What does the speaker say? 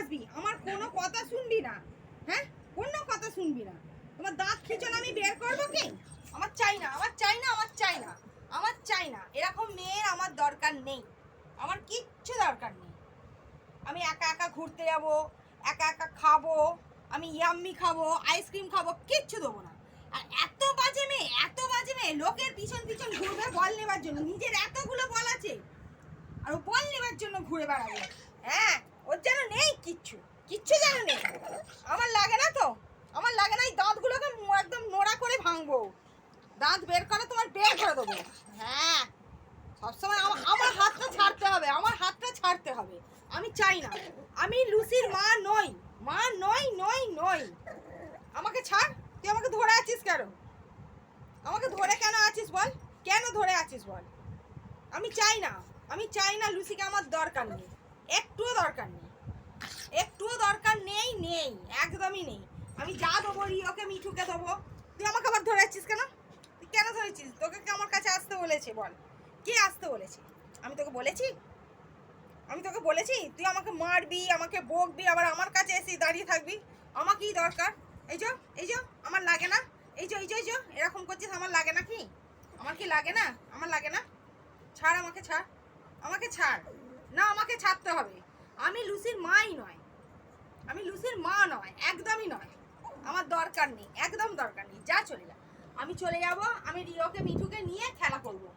আসবি, আমার কোনো কথা শুনবি না। হ্যাঁ, কোনো কথা শুনবি না। তোমার দাঁত খিচন আমি বের করবো কি? আমার চাই না, আমার চাই না, আমার চাই না, আমার চাই না। এরকম মেয়ের আমার দরকার নেই, আমার কিচ্ছু দরকার নেই। আমি একা একা ঘুরতে যাব, একা একা খাবো, আমি ইয়াম্মি খাবো, আইসক্রিম খাবো, কিচ্ছু দেবো না। আর এত বাজে মেয়ে, এত বাজে মেয়ে, লোকের পিছন পিছন ঘুরবে বল নেবার জন্য। নিজের এতগুলো বল আছে আর ও বল নেবার জন্য ঘুরে বেড়াবে। হ্যাঁ, ওর যেন নেই কিচ্ছু, কিচ্ছু যেন নেই। আমার লাগে না তো, আমার লাগে না। এই দাঁতগুলোকে একদম নোড়া করে ভাঙবো, দাঁত বের করে তোমার বের করে দেবো। হ্যাঁ, সবসময় আমার হাতটা ছাড়তে হবে, আমার হাতটা ছাড়তে হবে। আমি চাই না, আমি লুসির মা নই, মা নই নই নই। আমাকে ছাড়। তুই আমাকে ধরে আছিস কেন? আমাকে ধরে কেন আছিস বল? কেন ধরে আছিস বল? আমি চাই না, আমি চাই না। লুসিকে আমার দরকার নেই, একটুও দরকার নেই, একটুও দরকার নেই, নেই, একদমই নেই। আমি যা দেবো রিওকে, মিঠুকে দেবো। তুই আমাকে আবার ধরে আছিস কেন? তুই কেন ধরেছিস? তোকে কে আমার কাছে আসতে বলেছে বল? কে আসতে বলেছে? আমি তোকে বলেছি? আমি তোকে বলেছি তুই আমাকে মারবি, আমাকে বকবি, আবার আমার কাছে এসে দাঁড়িয়ে থাকবি? আমার কি দরকার? এই যে, এই যে, আমার লাগে না। এই যে, এই যে, এই যে, এরকম করছিস, আমার লাগে না কি? আমার কি লাগে না? আমার লাগে না। ছাড়, আমাকে ছাড়, আমাকে ছাড়। না, আমাকে ছাড়তে হবে। আমি লুসির মাই নয়, আমি লুসির মা নয়, একদমই নয়। আমার দরকার নেই, একদম দরকার নেই। যা, চলে যা। আমি চলে যাব, আমি রিওকে মিঠুকে নিয়ে খেলা করবো।